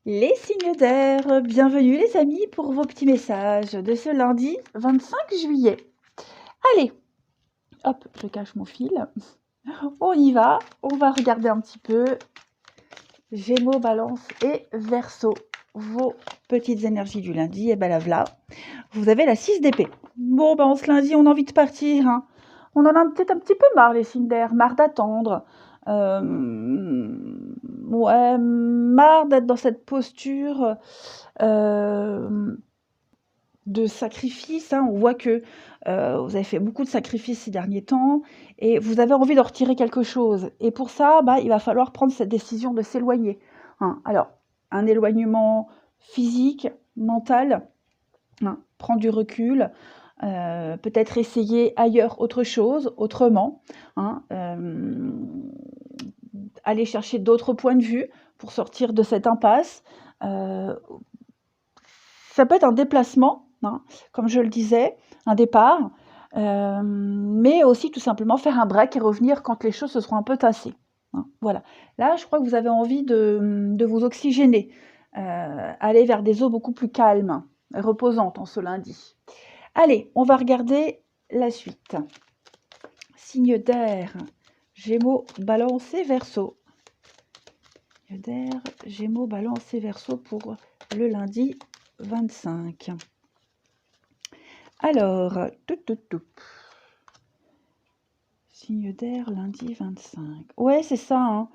Les signes d'air, bienvenue les amis pour vos petits messages de ce lundi 25 juillet. Allez, hop, je cache mon fil. On y va, on va regarder un petit peu. Gémeaux, Balance et Verseau, vos petites énergies du lundi. Et ben là, vous avez la 6 d'épée. Bon, ben ce lundi, on a envie de partir. Hein. On en a peut-être un petit peu marre les signes d'air, marre d'attendre. Ouais, marre d'être dans cette posture de sacrifice. Hein. On voit que vous avez fait beaucoup de sacrifices ces derniers temps et vous avez envie de retirer quelque chose. Et pour ça, il va falloir prendre cette décision de s'éloigner. Hein. Alors, un éloignement physique, mental, hein, prendre du recul, peut-être essayer ailleurs autre chose, autrement, hein, aller chercher d'autres points de vue pour sortir de cette impasse. Ça peut être un déplacement, hein, comme je le disais, un départ, mais aussi tout simplement faire un break et revenir quand les choses se seront un peu tassées. Hein, voilà. Là, je crois que vous avez envie de vous oxygéner, aller vers des eaux beaucoup plus calmes, reposantes en ce lundi. Allez, on va regarder la suite. Signe d'air, Gémeaux, Balance et Verseau. Signe d'air, Gémeaux, Balance et Verseau pour le lundi 25. Alors, signe d'air, lundi 25. Ouais, c'est ça.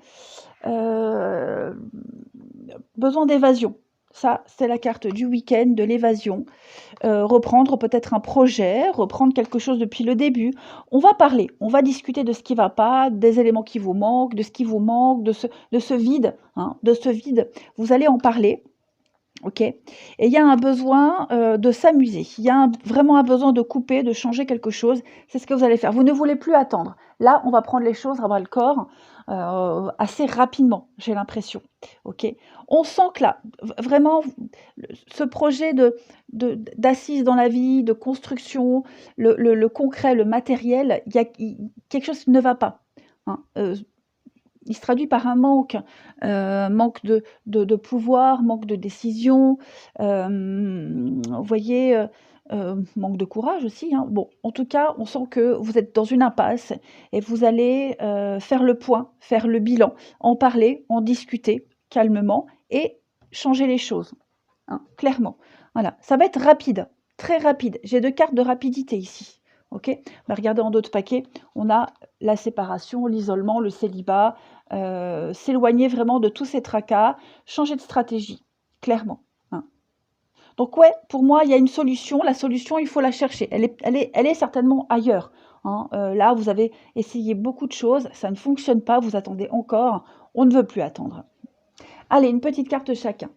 Hein. Besoin d'évasion. Ça, c'est la carte du week-end, de l'évasion. Reprendre peut-être un projet, reprendre quelque chose depuis le début. On va parler, on va discuter de ce qui ne va pas, des éléments qui vous manquent, de ce qui vous manque, de ce vide. Hein, de ce vide. Vous allez en parler. Ok. Et il y a un besoin de s'amuser. Il y a vraiment un besoin de couper, de changer quelque chose. C'est ce que vous allez faire. Vous ne voulez plus attendre. Là, on va prendre les choses à bras le corps assez rapidement, j'ai l'impression. Ok. On sent que là, vraiment, ce projet d'assise dans la vie, de construction, le concret, le matériel, il y a quelque chose qui ne va pas. Hein. Il se traduit par un manque de pouvoir, manque de décision, vous voyez, manque de courage aussi. Hein. Bon, en tout cas, on sent que vous êtes dans une impasse et vous allez faire le point, faire le bilan, en parler, en discuter calmement et changer les choses, hein, clairement. Voilà, ça va être rapide, très rapide. J'ai 2 cartes de rapidité ici. Ok, regardez en d'autres paquets, on a la séparation, l'isolement, le célibat, s'éloigner vraiment de tous ces tracas, changer de stratégie, clairement. Hein. Donc ouais, pour moi, il y a une solution. La solution, il faut la chercher. Elle est certainement ailleurs. Hein. Là, vous avez essayé beaucoup de choses, ça ne fonctionne pas, vous attendez encore, on ne veut plus attendre. Allez, une petite carte chacun.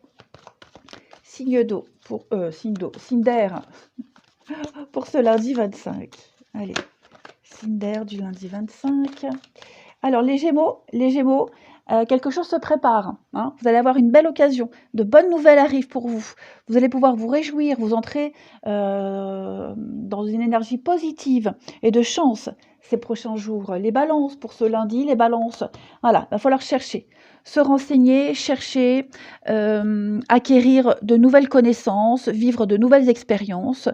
Signe d'eau, signe d'air pour ce lundi 25. Allez, signe d'air du lundi 25. Alors, les Gémeaux, quelque chose se prépare. Hein. Vous allez avoir une belle occasion. De bonnes nouvelles arrivent pour vous. Vous allez pouvoir vous réjouir, vous entrer dans une énergie positive et de chance ces prochains jours. Les balances pour ce lundi, les balances. Voilà, il va falloir chercher. Se renseigner, chercher, acquérir de nouvelles connaissances, vivre de nouvelles expériences.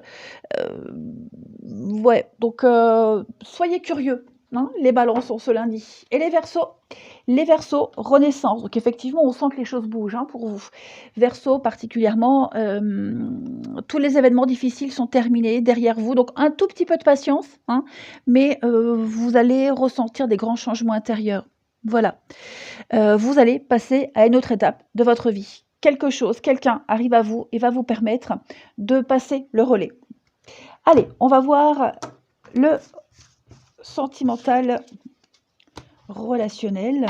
Ouais, donc soyez curieux. Hein, les balances sont ce lundi. Et les Verseaux, renaissance. Donc effectivement, on sent que les choses bougent hein, pour vous. Verseaux particulièrement, tous les événements difficiles sont terminés derrière vous. Donc un tout petit peu de patience, hein, mais vous allez ressentir des grands changements intérieurs. Voilà. Vous allez passer à une autre étape de votre vie. Quelque chose, quelqu'un arrive à vous et va vous permettre de passer le relais. Allez, on va voir le sentimental relationnel.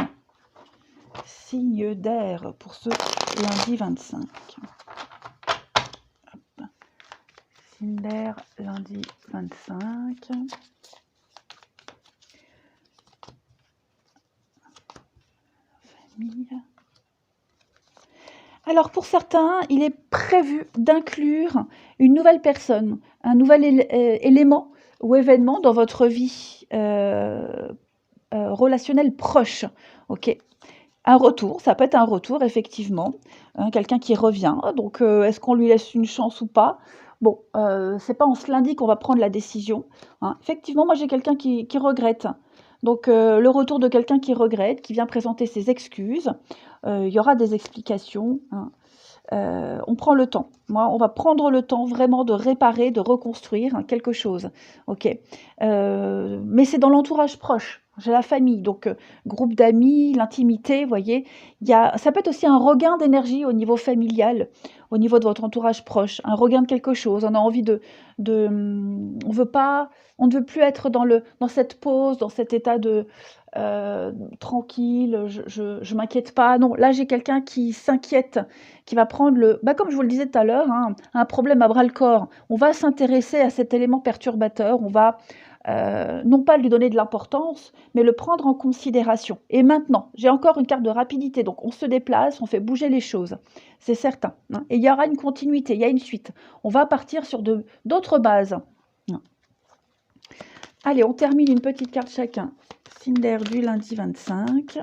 Signe d'air pour ce lundi 25. Hop. Signe d'air, lundi 25. Famille. Alors pour certains, il est prévu d'inclure une nouvelle personne, un nouvel élément ou événement dans votre vie relationnelle proche. Ok. Un retour, ça peut être un retour effectivement, hein, quelqu'un qui revient, donc est-ce qu'on lui laisse une chance ou pas? Bon, c'est pas en ce lundi qu'on va prendre la décision, hein. Effectivement, moi j'ai quelqu'un qui regrette, donc le retour de quelqu'un qui regrette, qui vient présenter ses excuses, il y aura des explications, hein. On prend le temps. Moi, on va prendre le temps vraiment de réparer, de reconstruire hein, quelque chose. OK. Mais c'est dans l'entourage proche. J'ai la famille, donc groupe d'amis, l'intimité, vous voyez. Ça peut être aussi un regain d'énergie au niveau familial, au niveau de votre entourage proche, un regain de quelque chose. On a envie on veut pas, on ne veut plus être dans cette pause, dans cet état de tranquille, je m'inquiète pas. Non, là j'ai quelqu'un qui s'inquiète, qui va prendre comme je vous le disais tout à l'heure, hein, un problème à bras le corps. On va s'intéresser à cet élément perturbateur, on va non pas lui donner de l'importance, mais le prendre en considération. Et maintenant, j'ai encore une carte de rapidité, donc on se déplace, on fait bouger les choses, c'est certain, hein. Et il y aura une continuité, il y a une suite. On va partir sur d'autres bases. Allez, on termine une petite carte chacun. Signe d'air du lundi 25.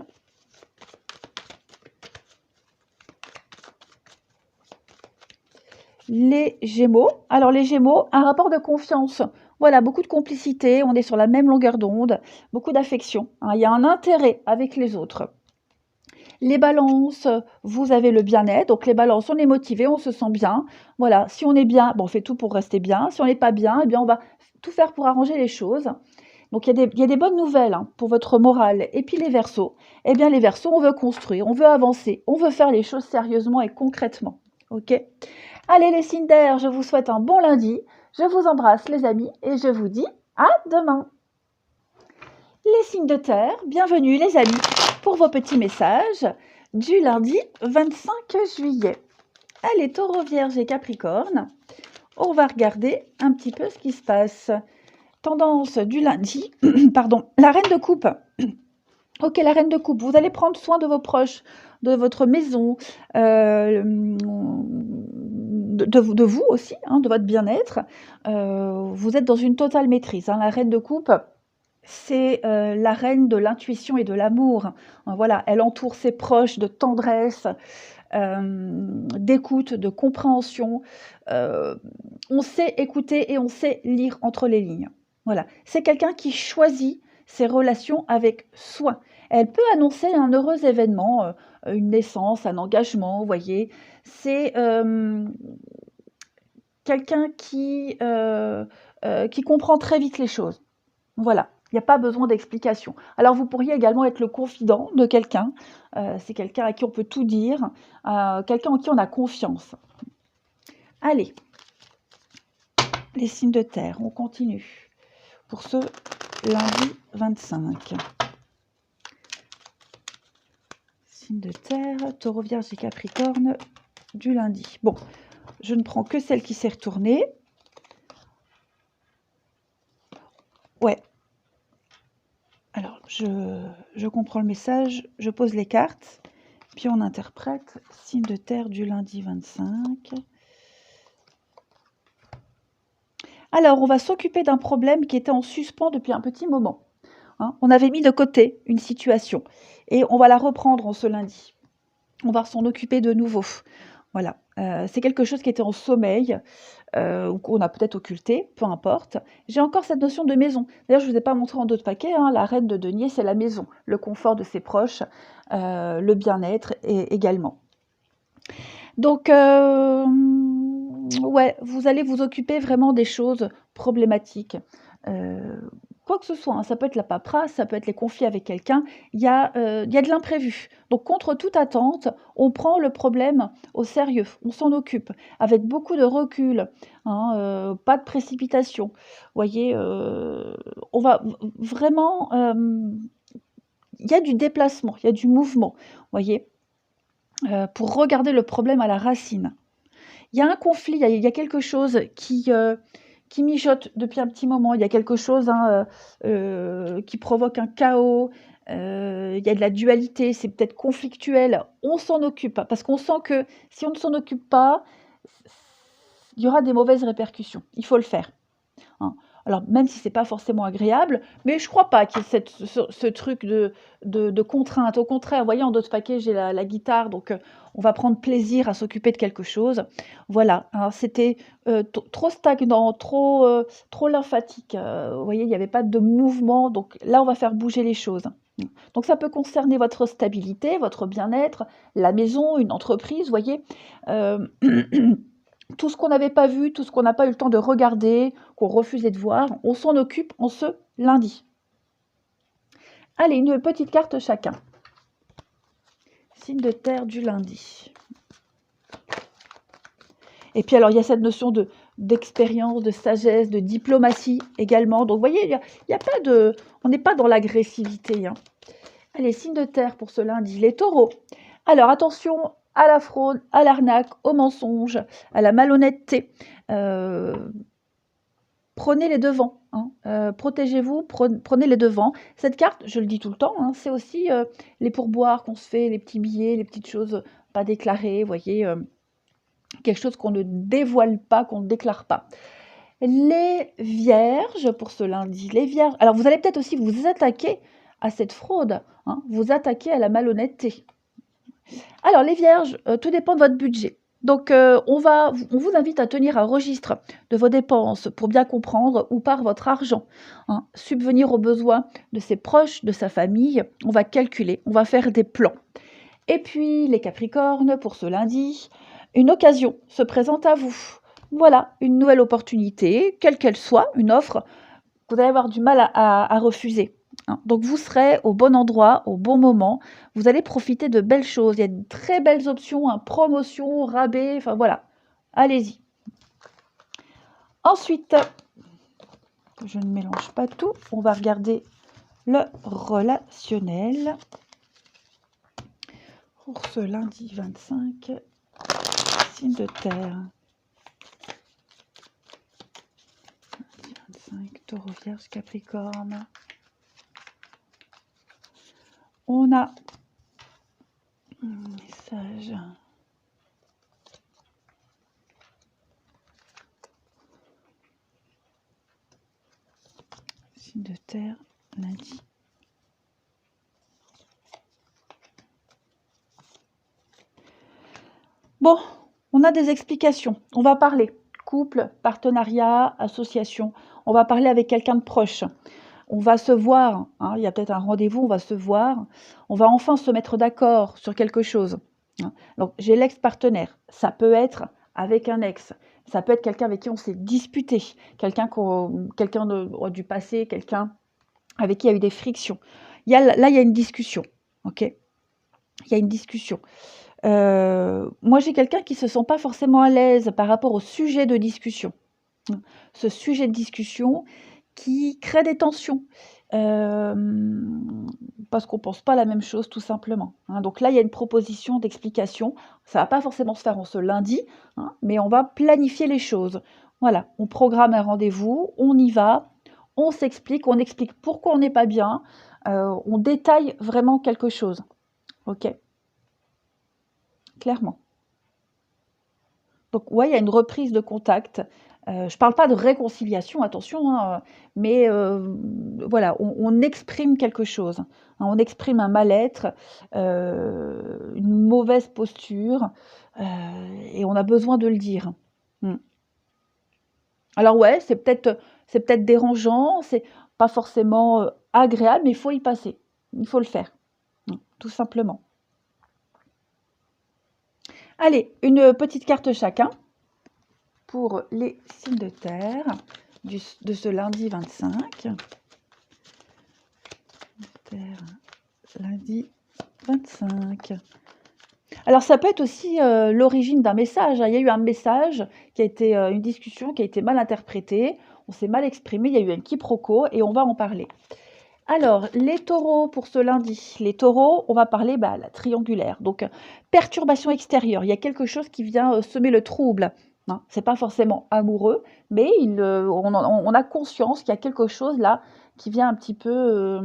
Les Gémeaux. Alors les Gémeaux, un rapport de confiance. Voilà, beaucoup de complicité, on est sur la même longueur d'onde, beaucoup d'affection, hein, il y a un intérêt avec les autres. Les Balances, vous avez le bien-être, donc les Balances, on est motivé, on se sent bien. Voilà, si on est bien, bon, on fait tout pour rester bien. Si on n'est pas bien, eh bien, on va tout faire pour arranger les choses. Donc il y a des bonnes nouvelles hein, pour votre morale. Et puis les Verseaux, eh bien les Verseaux, on veut construire, on veut avancer, on veut faire les choses sérieusement et concrètement. Ok? Allez les signes d'air, je vous souhaite un bon lundi. Je vous embrasse les amis et je vous dis à demain. Les signes de terre, bienvenue les amis pour vos petits messages du lundi 25 juillet. Allez, Taureau, Vierge et Capricorne, on va regarder un petit peu ce qui se passe. Tendance du lundi, pardon, la reine de coupe. Ok, la reine de coupe, vous allez prendre soin de vos proches, de votre maison, de vous aussi, hein, de votre bien-être. Vous êtes dans une totale maîtrise, hein. La reine de coupe, c'est la reine de l'intuition et de l'amour. Voilà, elle entoure ses proches de tendresse, d'écoute, de compréhension. On sait écouter et on sait lire entre les lignes. Voilà, c'est quelqu'un qui choisit ses relations avec soin. Elle peut annoncer un heureux événement, une naissance, un engagement, vous voyez. C'est quelqu'un qui comprend très vite les choses. Voilà, il n'y a pas besoin d'explication. Alors vous pourriez également être le confident de quelqu'un. C'est quelqu'un à qui on peut tout dire, quelqu'un en qui on a confiance. Allez, les signes de terre, on continue pour ce lundi 25. Signes de terre, Taureau, Vierge et Capricorne du lundi. Bon, je ne prends que celle qui s'est retournée. Ouais. Alors, je comprends le message, je pose les cartes, puis on interprète. Signe de terre du lundi 25. Alors, on va s'occuper d'un problème qui était en suspens depuis un petit moment. Hein. On avait mis de côté une situation et on va la reprendre en ce lundi. On va s'en occuper de nouveau. Voilà, c'est quelque chose qui était en sommeil, ou qu'on a peut-être occulté, peu importe. J'ai encore cette notion de maison. D'ailleurs, je ne vous ai pas montré en d'autres paquets, hein, la reine de denier, c'est la maison, le confort de ses proches, le bien-être également. Donc, ouais, vous allez vous occuper vraiment des choses problématiques. Quoi que ce soit, hein, ça peut être la paperasse, ça peut être les conflits avec quelqu'un, il y a de l'imprévu. Donc contre toute attente, on prend le problème au sérieux, on s'en occupe avec beaucoup de recul, hein, pas de précipitation. Vous voyez, on va vraiment, il y a du déplacement, il y a du mouvement, vous voyez, pour regarder le problème à la racine. Il y a un conflit, il y a quelque chose qui mijote depuis un petit moment. Il y a quelque chose hein, qui provoque un chaos. Il y a de la dualité, c'est peut-être conflictuel. On s'en occupe parce qu'on sent que si on ne s'en occupe pas, il y aura des mauvaises répercussions. Il faut le faire. Hein. Alors, même si c'est pas forcément agréable, mais je crois pas qu'il y ait ce truc de contrainte. Au contraire, vous voyez, en d'autres paquets, j'ai la guitare, donc on va prendre plaisir à s'occuper de quelque chose. Voilà, hein, c'était trop stagnant, trop lymphatique. Vous voyez, il n'y avait pas de mouvement, donc là, on va faire bouger les choses. Donc ça peut concerner votre stabilité, votre bien-être, la maison, une entreprise, vous voyez. Tout ce qu'on n'avait pas vu, tout ce qu'on n'a pas eu le temps de regarder, qu'on refusait de voir, on s'en occupe en ce lundi. Allez, une petite carte chacun. Signe de terre du lundi. Et puis alors, il y a cette notion d'expérience, de sagesse, de diplomatie également. Donc, vous voyez, il y a pas de... On n'est pas dans l'agressivité. Hein. Allez, signe de terre pour ce lundi. Les taureaux. Alors, attention à la fraude, à l'arnaque, au mensonge, à la malhonnêteté. Prenez les devants. Hein. Protégez-vous, prenez les devants. Cette carte, je le dis tout le temps, hein, c'est aussi les pourboires qu'on se fait, les petits billets, les petites choses pas déclarées, vous voyez, quelque chose qu'on ne dévoile pas, qu'on ne déclare pas. Les vierges, pour ce lundi, les vierges. Alors, vous allez peut-être aussi vous attaquer à cette fraude, hein, vous attaquer à la malhonnêteté. Alors, les vierges, tout dépend de votre budget. Donc, on vous invite à tenir un registre de vos dépenses pour bien comprendre où part votre argent. Hein. Subvenir aux besoins de ses proches, de sa famille. On va calculer, on va faire des plans. Et puis, les capricornes, pour ce lundi, une occasion se présente à vous. Voilà, une nouvelle opportunité, quelle qu'elle soit, une offre que vous allez avoir du mal à refuser. Hein. Donc, vous serez au bon endroit, au bon moment. Vous allez profiter de belles choses. Il y a de très belles options, hein, promotion, rabais, enfin voilà. Allez-y. Ensuite, je ne mélange pas tout. On va regarder le relationnel. Pour ce lundi 25, signe de terre. Lundi 25, taureau, vierge, capricorne. On a un message. Signe de terre, lundi. Bon, on a des explications. On va parler couple, partenariat, association. On va parler avec quelqu'un de proche. On va se voir, hein, il y a peut-être un rendez-vous, on va se voir. On va enfin se mettre d'accord sur quelque chose. Hein. Donc, j'ai l'ex-partenaire. Ça peut être avec un ex. Ça peut être quelqu'un avec qui on s'est disputé. Quelqu'un du passé, quelqu'un avec qui il y a eu des frictions. Là, il y a une discussion. Ok ? Il y a une discussion. Moi, j'ai quelqu'un qui ne se sent pas forcément à l'aise par rapport au sujet de discussion. Ce sujet de discussion qui crée des tensions, parce qu'on ne pense pas la même chose tout simplement. Hein. Donc là, il y a une proposition d'explication. Ça ne va pas forcément se faire en ce lundi, hein, mais on va planifier les choses. Voilà, on programme un rendez-vous, on y va, on s'explique, on explique pourquoi on n'est pas bien, on détaille vraiment quelque chose. Ok ? Clairement. Donc, ouais, il y a une reprise de contact. Je ne parle pas de réconciliation, attention, hein, mais voilà, on exprime quelque chose. Hein, on exprime un mal-être, une mauvaise posture, et on a besoin de le dire. Alors ouais, c'est peut-être dérangeant, c'est pas forcément agréable, mais il faut y passer. Il faut le faire, tout simplement. Allez, une petite carte chacun pour les signes de terre de ce lundi 25. Terre, lundi 25. Alors ça peut être aussi l'origine d'un message. Hein. Il y a eu un message qui a été une discussion qui a été mal interprétée, on s'est mal exprimé, il y a eu un quiproquo et on va en parler. Alors, les taureaux pour ce lundi. Les taureaux, on va parler la triangulaire. Donc, perturbation extérieure. Il y a quelque chose qui vient semer le trouble. Hein. Ce n'est pas forcément amoureux, mais on a conscience qu'il y a quelque chose là qui vient un petit peu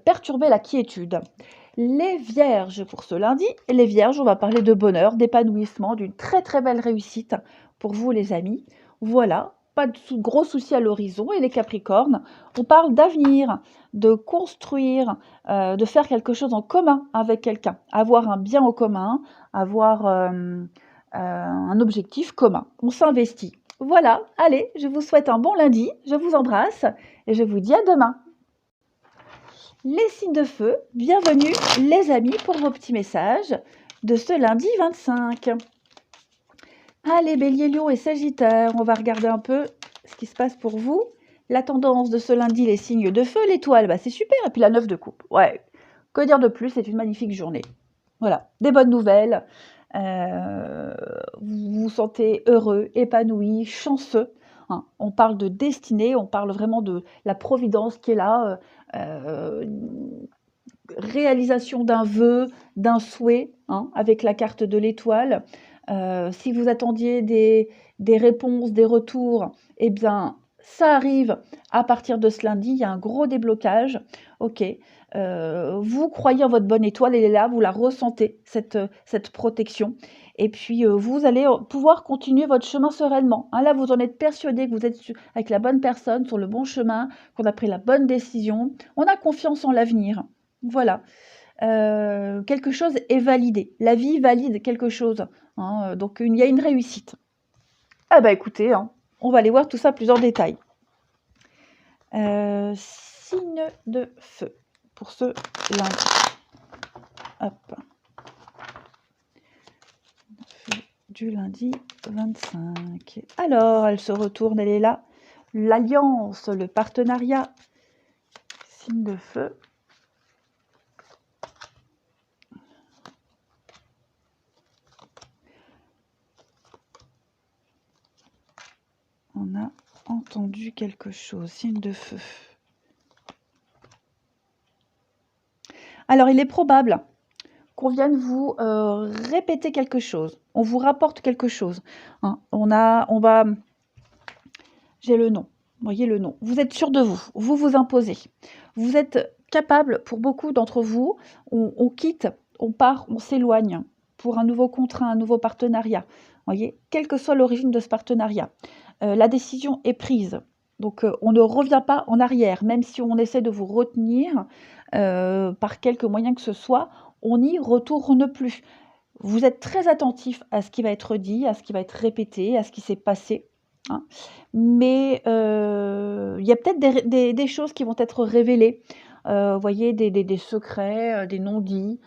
perturber la quiétude. Les vierges pour ce lundi. Les vierges, on va parler de bonheur, d'épanouissement, d'une très très belle réussite pour vous les amis. Voilà, pas de gros soucis à l'horizon. Et les Capricornes, on parle d'avenir, de construire, de faire quelque chose en commun avec quelqu'un, avoir un bien en commun, avoir un objectif commun. On s'investit. Voilà, allez, je vous souhaite un bon lundi, je vous embrasse et je vous dis à demain. Les signes de feu, bienvenue les amis pour vos petits messages de ce lundi 25. Allez, Bélier, Lion et Sagittaire, on va regarder un peu ce qui se passe pour vous. La tendance de ce lundi, les signes de feu, l'étoile, bah c'est super, et puis la 9 de coupe. Ouais, que dire de plus, c'est une magnifique journée. Voilà, des bonnes nouvelles, vous vous sentez heureux, épanoui, chanceux. Hein. On parle de destinée, on parle vraiment de la providence qui est là, réalisation d'un vœu, d'un souhait, hein, avec la carte de l'étoile. Si vous attendiez des réponses, des retours, eh bien, ça arrive à partir de ce lundi. Il y a un gros déblocage. Ok. Vous croyez en votre bonne étoile, elle est là, vous la ressentez, cette protection. Et puis, vous allez pouvoir continuer votre chemin sereinement. Hein, là, vous en êtes persuadé que vous êtes avec la bonne personne, sur le bon chemin, qu'on a pris la bonne décision. On a confiance en l'avenir. Voilà. Quelque chose est validé. La vie valide quelque chose. Hein, donc, il y a une réussite. Ah bah écoutez, hein, on va aller voir tout ça plus en détail. Signe de feu pour ce lundi. Hop. Du lundi 25. Alors, elle se retourne, elle est là. L'alliance, le partenariat. Signe de feu. On a entendu quelque chose. Signe de feu. Alors, il est probable qu'on vienne vous répéter quelque chose. On vous rapporte quelque chose. Hein. J'ai le nom. Vous voyez le nom. Vous êtes sûr de vous. Vous vous imposez. Vous êtes capable, pour beaucoup d'entre vous, on quitte, on part, on s'éloigne pour un nouveau contrat, un nouveau partenariat. Vous voyez, quelle que soit l'origine de ce partenariat. La décision est prise. Donc, on ne revient pas en arrière. Même si on essaie de vous retenir par quelque moyen que ce soit, on n'y retourne plus. Vous êtes très attentif à ce qui va être dit, à ce qui va être répété, à ce qui s'est passé. Hein. Mais il y a peut-être des choses qui vont être révélées. Vous voyez, des secrets, des non-dits.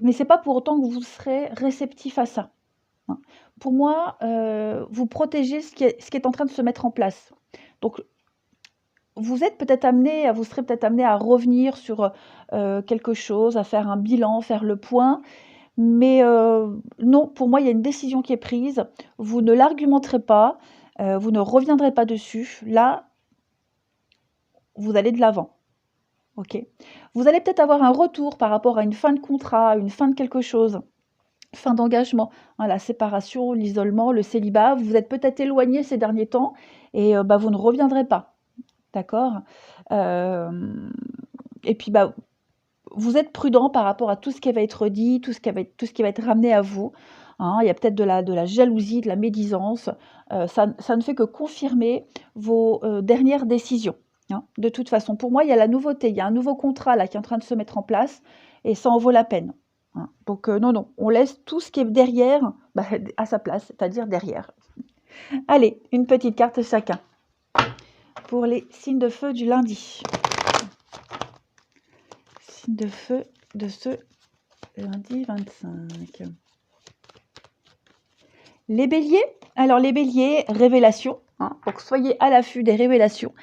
Mais ce n'est pas pour autant que vous serez réceptif à ça. Hein. Pour moi, vous protégez ce qui est en train de se mettre en place. Donc, vous serez peut-être amené à revenir sur quelque chose, à faire un bilan, faire le point. Mais non, pour moi, il y a une décision qui est prise. Vous ne l'argumenterez pas, vous ne reviendrez pas dessus. Là, vous allez de l'avant. Ok. Vous allez peut-être avoir un retour par rapport à une fin de contrat, une fin de quelque chose, fin d'engagement, hein, la séparation, l'isolement, le célibat. Vous vous êtes peut-être éloigné ces derniers temps et vous ne reviendrez pas. D'accord. Et puis, vous êtes prudent par rapport à tout ce qui va être dit, tout ce qui va être ramené à vous. Hein. Il y a peut-être de la jalousie, de la médisance. Ça ne fait que confirmer vos dernières décisions. Hein. De toute façon, pour moi, il y a la nouveauté. Il y a un nouveau contrat là qui est en train de se mettre en place et ça en vaut la peine. Hein. Donc, non, on laisse tout ce qui est derrière à sa place, c'est-à-dire derrière. Allez, une petite carte chacun pour les signes de feu du lundi. Signe de feu de ce lundi 25. Les béliers. Alors les béliers, révélation. Hein, donc soyez à l'affût des révélations.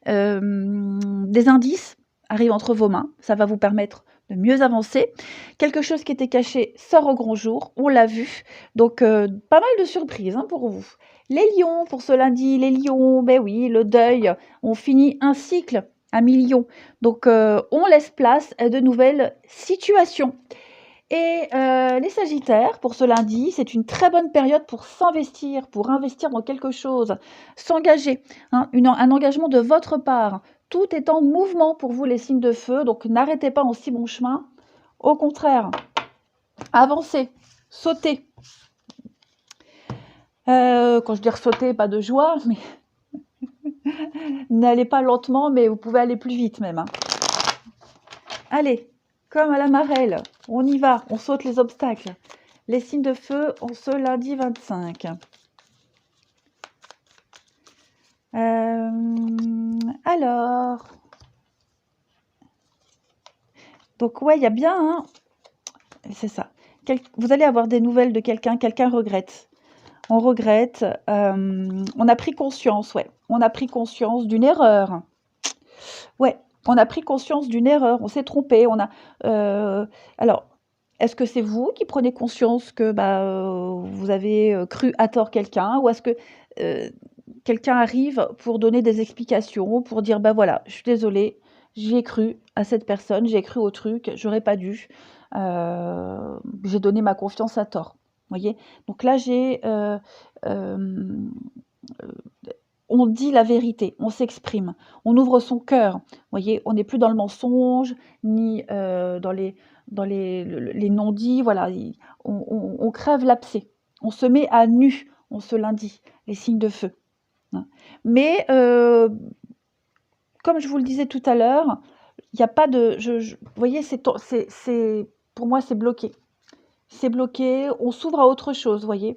Des indices arrivent entre vos mains. Ça va vous permettre de mieux avancer. Quelque chose qui était caché sort au grand jour. On l'a vu. Donc pas mal de surprises pour vous. Les lions, pour ce lundi, les lions, ben oui, le deuil. On finit un cycle à millions. Donc, on laisse place à de nouvelles situations. Et les Sagittaires, pour ce lundi, c'est une très bonne période pour s'investir, pour investir dans quelque chose, s'engager, hein, un engagement de votre part. Tout est en mouvement pour vous, les signes de feu, donc n'arrêtez pas en si bon chemin. Au contraire, avancez, sautez. Quand je dis sauter, pas de joie, mais n'allez pas lentement, mais vous pouvez aller plus vite même, hein. Allez, comme à la marelle, on y va, on saute les obstacles. Les signes de feu en ce lundi 25. Alors, donc ouais, il y a bien, hein, c'est ça. Vous allez avoir des nouvelles de quelqu'un, quelqu'un regrette. On regrette, on a pris conscience, ouais, on a pris conscience d'une erreur. Ouais, on a pris conscience d'une erreur, on s'est trompé, alors, est-ce que c'est vous qui prenez conscience que, bah, vous avez, cru à tort quelqu'un? Ou est-ce que, heu, quelqu'un arrive pour donner des explications, pour dire: «Bah, voilà, je suis désolé, j'ai cru à cette personne, j'ai cru au truc, j'aurais pas dû, j'ai donné ma confiance à tort». Vous voyez? Donc là, hem, on dit la vérité, on s'exprime, on ouvre son cœur. Vous voyez, on n'est plus dans le mensonge, ni dans les non-dits. Voilà, on crève l'abcès. On se met à nu, on se lundi, les signes de feu, hein. Mais comme je vous le disais tout à l'heure, il n'y a pas de... vous voyez, pour moi, c'est bloqué. C'est bloqué, on s'ouvre à autre chose, vous voyez.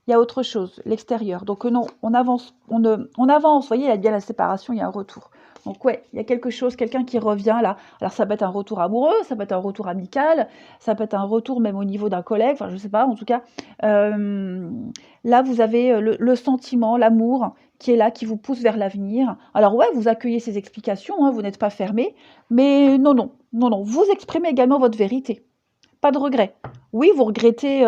Il y a autre chose, l'extérieur. Donc non, on avance, on avance. Vous voyez, il y a bien la séparation, il y a un retour. Donc ouais, il y a quelque chose, quelqu'un qui revient là. Alors ça peut être un retour amoureux, ça peut être un retour amical, ça peut être un retour même au niveau d'un collègue, enfin je sais pas, en tout cas. Là, vous avez le sentiment, l'amour qui est là, qui vous pousse vers l'avenir. Alors ouais, vous accueillez ces explications, hein, vous n'êtes pas fermé, mais non, non, non, non, vous exprimez également votre vérité. Pas de regret. Oui, vous regrettez,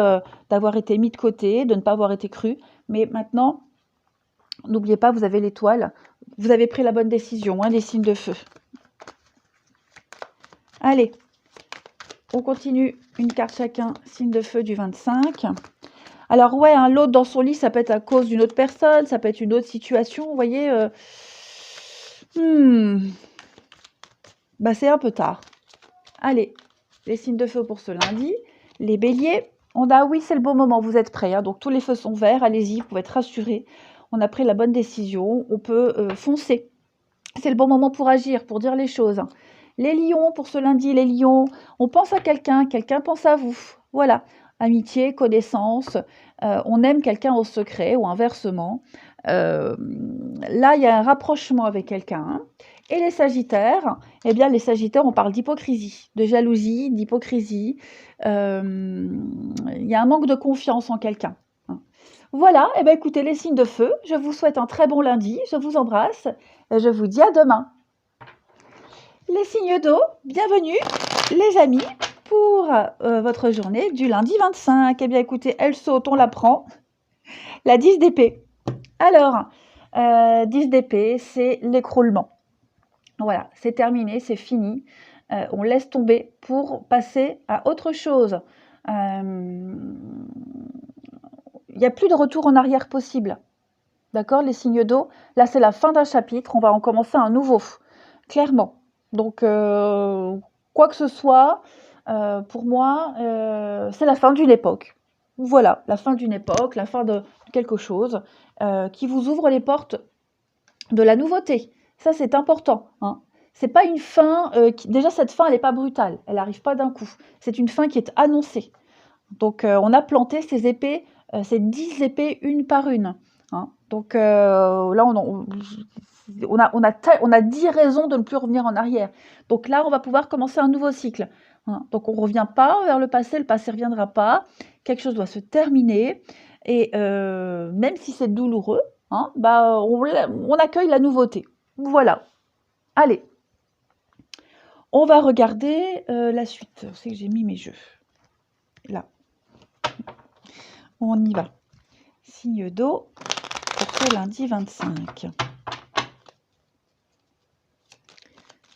d'avoir été mis de côté, de ne pas avoir été cru, mais maintenant, n'oubliez pas, vous avez l'étoile. Vous avez pris la bonne décision, hein, les signes de feu. Allez, on continue. Une carte chacun, signe de feu du 25. Alors ouais, hein, l'autre dans son lit, ça peut être à cause d'une autre personne, ça peut être une autre situation, vous voyez. Bah, c'est un peu tard. Allez, les signes de feu pour ce lundi. Les béliers, on a, oui, c'est le bon moment, vous êtes prêts, hein, donc tous les feux sont verts, allez-y, vous pouvez être rassurés. On a pris la bonne décision, on peut foncer. C'est le bon moment pour agir, pour dire les choses. Les lions, pour ce lundi, les lions, on pense à quelqu'un, quelqu'un pense à vous. Voilà, amitié, connaissance, on aime quelqu'un au secret ou inversement. Là, il y a un rapprochement avec quelqu'un, hein. Et les sagittaires, eh bien les sagittaires, on parle d'hypocrisie, de jalousie, d'hypocrisie. Il y a un manque de confiance en quelqu'un, hein. Voilà, eh bien écoutez, les signes de feu, je vous souhaite un très bon lundi, je vous embrasse et je vous dis à demain. Les signes d'eau, bienvenue les amis pour votre journée du lundi 25. Eh bien écoutez, elle saute, on la prend. La 10 d'épée. Alors, 10 d'épée, c'est l'écroulement. Voilà, c'est terminé, c'est fini. On laisse tomber pour passer à autre chose. Il n'y a plus de retour en arrière possible. D'accord, les signes d'eau. Là, c'est la fin d'un chapitre. On va en commencer un nouveau, clairement. Donc, quoi que ce soit, pour moi, c'est la fin d'une époque. Voilà, la fin d'une époque, la fin de quelque chose qui vous ouvre les portes de la nouveauté. Ça, c'est important, hein. C'est pas une fin déjà cette fin, elle n'est pas brutale, elle n'arrive pas d'un coup. C'est une fin qui est annoncée. Donc, on a planté ces épées, ces 10 épées une par une, hein. Donc, là, on a 10 raisons de ne plus revenir en arrière. Donc là, on va pouvoir commencer un nouveau cycle, hein. Donc, on ne revient pas vers le passé ne reviendra pas. Quelque chose doit se terminer. Et même si c'est douloureux, hein, bah, on accueille la nouveauté. Voilà. Allez, on va regarder la suite. C'est que j'ai mis mes jeux. Là. On y va. Signe d'eau pour ce lundi 25.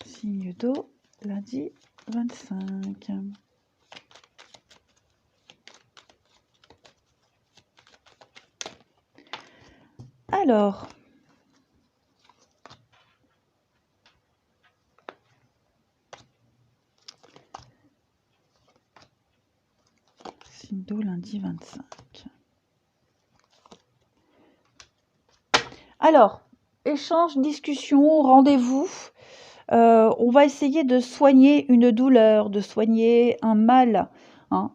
Signe d'eau, lundi 25. Alors, signe d'eau, lundi 25. Alors, échange, discussion, rendez-vous. On va essayer de soigner une douleur, de soigner un mal, hein.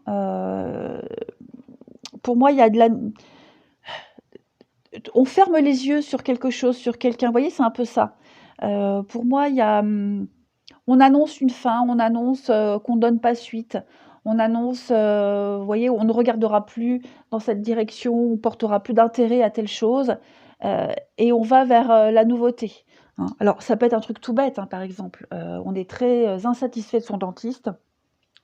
Pour moi, il y a de la... On ferme les yeux sur quelque chose, sur quelqu'un. Vous voyez, c'est un peu ça. Pour moi, il y a... on annonce une fin, on annonce qu'on ne donne pas suite. On annonce, vous voyez, on ne regardera plus dans cette direction, on portera plus d'intérêt à telle chose, et on va vers la nouveauté, hein. Alors, ça peut être un truc tout bête, hein, par exemple. On est très insatisfait de son dentiste.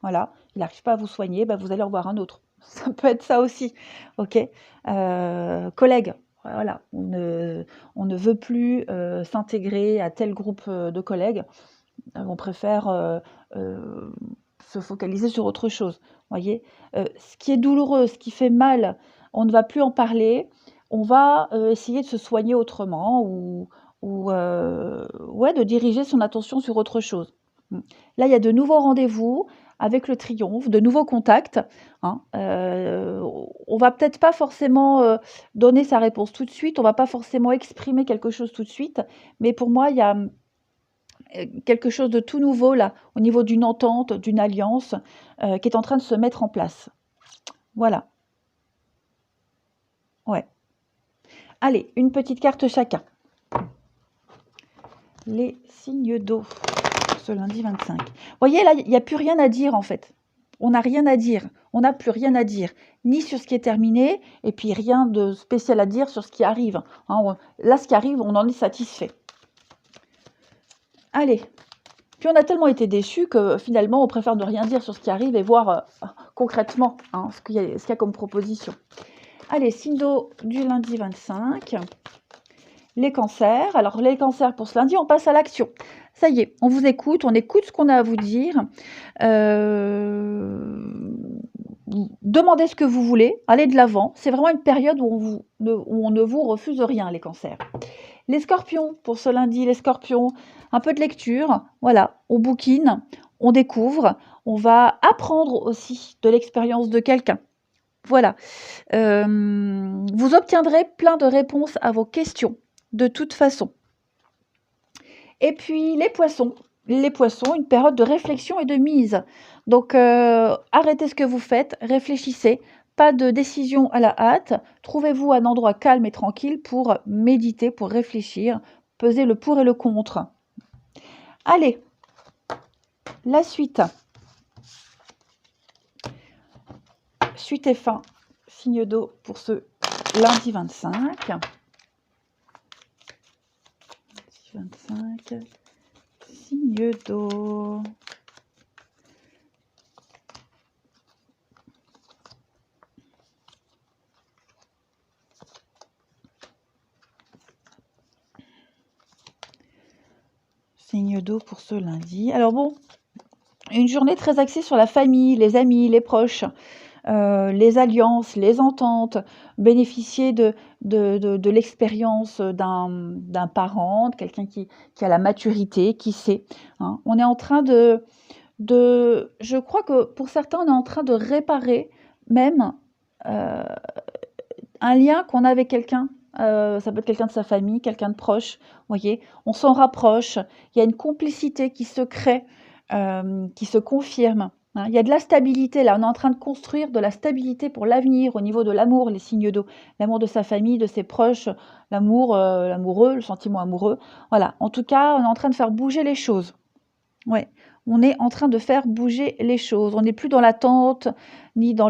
Voilà, il n'arrive pas à vous soigner, bah, vous allez en voir un autre. Ça peut être ça aussi, ok. Collègue, voilà, on ne veut plus s'intégrer à tel groupe de collègues. On préfère se focaliser sur autre chose, voyez. Ce qui est douloureux, ce qui fait mal, on ne va plus en parler. On va essayer de se soigner autrement ou ouais, de diriger son attention sur autre chose. Là, il y a de nouveaux rendez-vous avec le triomphe, de nouveaux contacts, hein. On va peut-être pas forcément donner sa réponse tout de suite, on va pas forcément exprimer quelque chose tout de suite, mais pour moi, il y a quelque chose de tout nouveau là, au niveau d'une entente, d'une alliance qui est en train de se mettre en place. Voilà. Ouais. Allez, une petite carte chacun. Les signes d'eau, ce lundi 25. Vous voyez, là, il n'y a plus rien à dire en fait. On n'a rien à dire. On n'a plus rien à dire, ni sur ce qui est terminé, et puis rien de spécial à dire sur ce qui arrive, hein. Là, ce qui arrive, on en est satisfait. Allez. Puis on a tellement été déçus que finalement, on préfère ne rien dire sur ce qui arrive et voir concrètement, hein, ce qu'il y a comme proposition. Allez, signe d'eau du lundi 25. Les cancers. Alors, les cancers pour ce lundi, on passe à l'action. Ça y est, on vous écoute, on écoute ce qu'on a à vous dire. Demandez ce que vous voulez, allez de l'avant. C'est vraiment une période où on ne vous refuse rien, les cancers. Les scorpions, pour ce lundi, les scorpions, un peu de lecture, voilà, on bouquine, on découvre, on va apprendre aussi de l'expérience de quelqu'un. Voilà. Vous obtiendrez plein de réponses à vos questions, de toute façon. Et puis, les poissons, une période de réflexion et de mise. Donc, arrêtez ce que vous faites, réfléchissez. Pas de décision à la hâte. Trouvez-vous un endroit calme et tranquille pour méditer, pour réfléchir, peser le pour et le contre. Allez, la suite. Suite et fin. Signe d'eau pour ce lundi 25. 25. Signe d'eau. Signe d'eau pour ce lundi. Alors bon, une journée très axée sur la famille, les amis, les proches, les alliances, les ententes, bénéficier de l'expérience d'un parent, de quelqu'un qui a la maturité, qui sait, hein. On est en train je crois que pour certains, on est en train de réparer même un lien qu'on a avec quelqu'un. Ça peut être quelqu'un de sa famille, quelqu'un de proche, vous voyez, on s'en rapproche, il y a une complicité qui se crée, qui se confirme, hein. Il y a de la stabilité là, on est en train de construire de la stabilité pour l'avenir au niveau de l'amour, les signes d'eau, l'amour de sa famille, de ses proches, l'amour, l'amoureux, le sentiment amoureux. Voilà, en tout cas, on est en train de faire bouger les choses. Ouais, on est en train de faire bouger les choses. On n'est plus dans l'attente, ni dans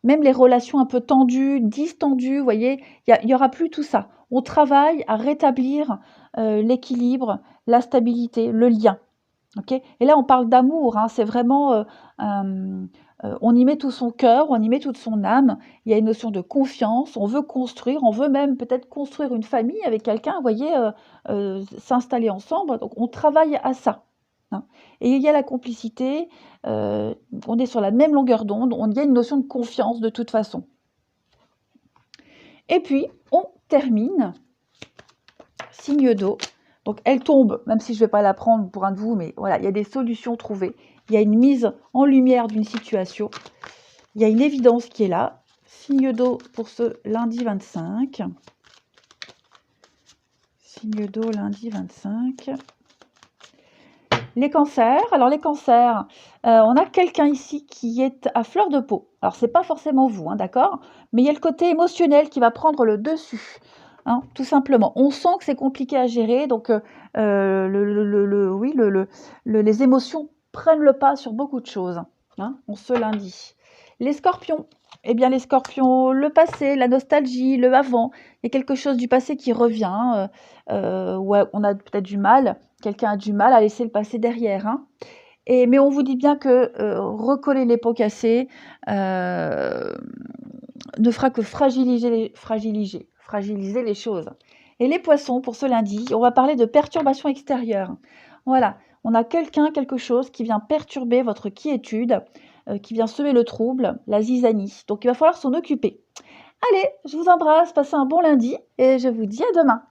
même les relations un peu tendues, distendues, vous voyez, il y aura plus tout ça. On travaille à rétablir l'équilibre, la stabilité, le lien. Ok. Et là, on parle d'amour, hein, c'est vraiment, on y met tout son cœur, on y met toute son âme. Il y a une notion de confiance, on veut construire, on veut même peut-être construire une famille avec quelqu'un, vous voyez, s'installer ensemble. Donc, on travaille à ça, hein. Et il y a la complicité, on est sur la même longueur d'onde, il y a une notion de confiance de toute façon. Et puis, on termine, signe d'eau. Donc, elle tombe, même si je ne vais pas la prendre pour un de vous, mais voilà, il y a des solutions trouvées. Il y a une mise en lumière d'une situation. Il y a une évidence qui est là. Signe d'eau pour ce lundi 25. Signe d'eau, lundi 25. Les cancers. Alors les cancers, on a quelqu'un ici qui est à fleur de peau. Alors c'est pas forcément vous, hein, d'accord? Mais il y a le côté émotionnel qui va prendre le dessus, hein, tout simplement. On sent que c'est compliqué à gérer, donc oui, les émotions prennent le pas sur beaucoup de choses, hein, en ce lundi. Les scorpions. Eh bien les scorpions, le passé, la nostalgie, le avant, il y a quelque chose du passé qui revient, ouais, on a peut-être du mal. Quelqu'un a du mal à laisser le passé derrière, hein. Mais on vous dit bien que recoller les pots cassés ne fera que fragiliser les choses. Et les poissons, pour ce lundi, on va parler de perturbations extérieures. Voilà, on a quelque chose qui vient perturber votre quiétude, qui vient semer le trouble, la zizanie. Donc il va falloir s'en occuper. Allez, je vous embrasse, passez un bon lundi et je vous dis à demain.